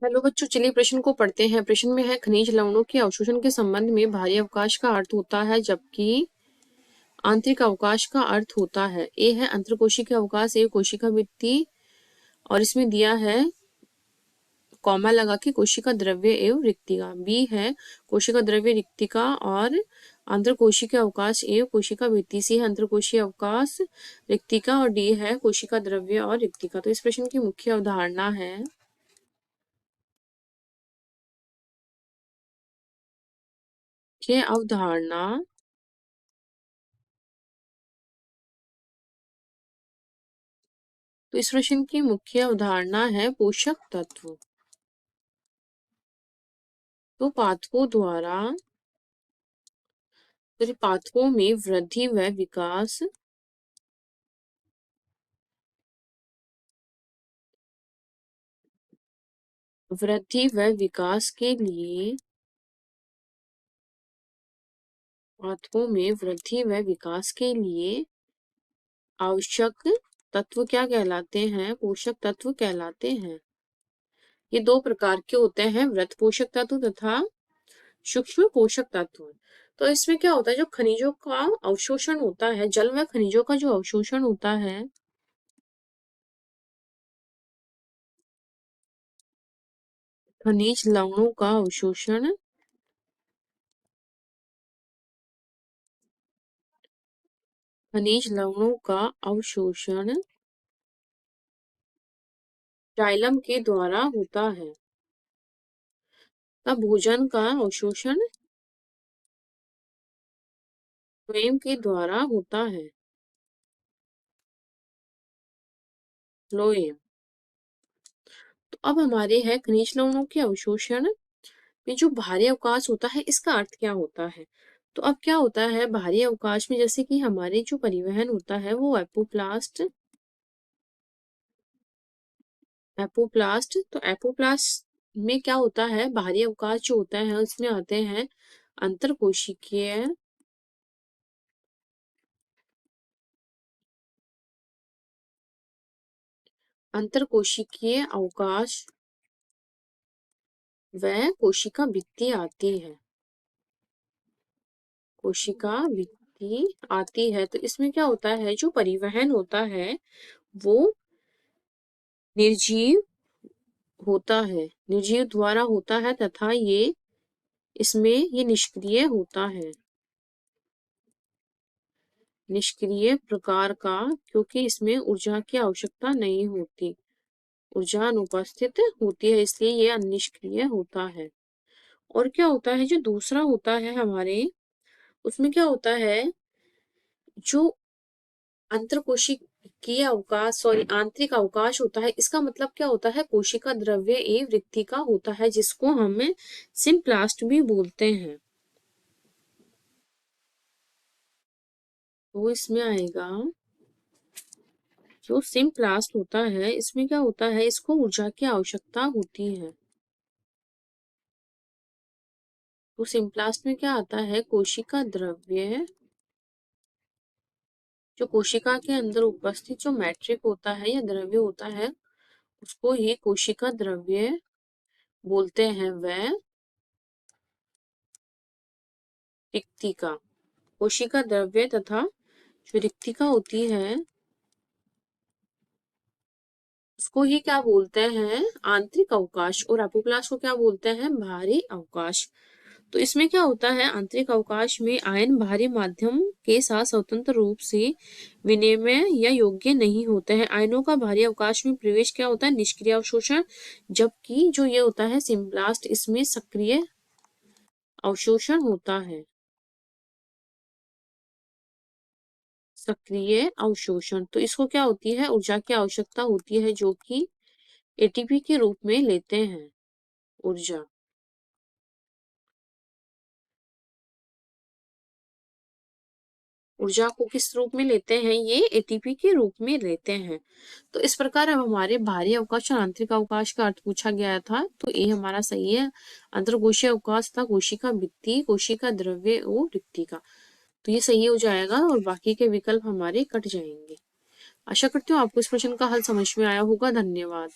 Hello बच्चों, चलिए प्रश्न को पढ़ते हैं। प्रश्न में है खनिज लवणों के अवशोषण के संबंध में बाहरी अवकाश का अर्थ होता है जबकि आंतरिक अवकाश का अर्थ होता है। ए है अंतरकोशिकीय अवकाश, ए कोशिका वृत्ति, और इसमें दिया है कॉमा लगा के कोशिका द्रव्य एवं रिक्तिका। बी है कोशिका द्रव्य रिक्तिका और अंतरकोशिकीय अवकाश एवं कोशिका वृत्ति। सी है अंतरकोशीय अवकाश रिक्तिका और डी है कोशिका द्रव्य और रिक्तिका। तो इस प्रश्न की मुख्य अवधारणा है अवधारणा तो इस प्रश्न की मुख्य अवधारणा है पोषक तत्व। तो पाठकों में वृद्धि व विकास के लिए आवश्यक तत्व क्या कहलाते हैं? पोषक तत्व कहलाते हैं। ये दो प्रकार के होते हैं, वृत्त पोषक तत्व तथा सूक्ष्म पोषक तत्व। तो इसमें क्या होता है, जो खनिजों का अवशोषण होता है, जल व खनिजों का जो अवशोषण होता है, खनिज लवणों का अवशोषण जाइलम के द्वारा होता है। तब भोजन का अवशोषण फ्लोएम के द्वारा होता है। फ्लोएम। तो अब हमारे है खनिज लवणों के अवशोषण में जो बाहरी अवकाश होता है, इसका अर्थ क्या होता है? तो अब क्या होता है बाहरी अवकाश में, जैसे कि हमारे जो परिवहन होता है वो एपोप्लास्ट। तो एपोप्लास्ट में क्या होता है, बाहरी अवकाश जो होता है उसमें आते हैं अंतरकोशिकीय अवकाश व कोशिका भित्ति आती है। तो इसमें क्या होता है, जो परिवहन होता है वो निर्जीव द्वारा होता है तथा ये निष्क्रिय होता है, निष्क्रिय प्रकार का, क्योंकि इसमें ऊर्जा की आवश्यकता नहीं होती, ऊर्जा अनुपस्थित होती है, इसलिए ये अनिष्क्रिय होता है। और क्या होता है, जो दूसरा होता है हमारे, उसमें क्या होता है, जो आंतरिक अवकाश होता है, इसका मतलब क्या होता है, कोशिका द्रव्य एवं रिक्तिका होता है, जिसको हम सिम्प्लास्ट भी बोलते हैं। तो इसमें आएगा जो सिम्प्लास्ट होता है, इसमें क्या होता है, इसको ऊर्जा की आवश्यकता होती है। तो सिम्प्लास्ट में क्या आता है, कोशिका द्रव्य, जो कोशिका के अंदर उपस्थित जो मैट्रिक होता है या द्रव्य होता है, उसको ही कोशिका द्रव्य बोलते हैं। वह रिक्तिका, कोशिका द्रव्य तथा जो रिक्तिका होती है उसको ही क्या बोलते हैं, आंतरिक अवकाश, और एपोप्लास्ट को क्या बोलते हैं, बाहरी अवकाश। तो इसमें क्या होता है, आंतरिक अवकाश में आयन बाहरी माध्यम के साथ स्वतंत्र रूप से विनिमय या योग्य नहीं होते हैं। आयनों का बाहरी अवकाश में प्रवेश क्या होता है, निष्क्रिय अवशोषण, जबकि जो ये होता है सिम्प्लास्ट, इसमें सक्रिय अवशोषण होता है, सक्रिय अवशोषण। तो इसको क्या होती है, ऊर्जा की आवश्यकता होती है, जो कि एटीपी के रूप में लेते हैं। ऊर्जा को किस रूप में लेते हैं, ये एटीपी के रूप में लेते हैं। तो इस प्रकार अब हमारे बाहरी अवकाश और आंतरिक अवकाश का अर्थ पूछा गया था, तो ये हमारा सही है। अंतरकोशीय अवकाश था कोशिका भित्ति, कोशिका द्रव्य और रिक्तिका। तो ये सही हो जाएगा और बाकी के विकल्प हमारे कट जाएंगे। आशा करती हूँ आपको इस प्रश्न का हल समझ में आया होगा। धन्यवाद।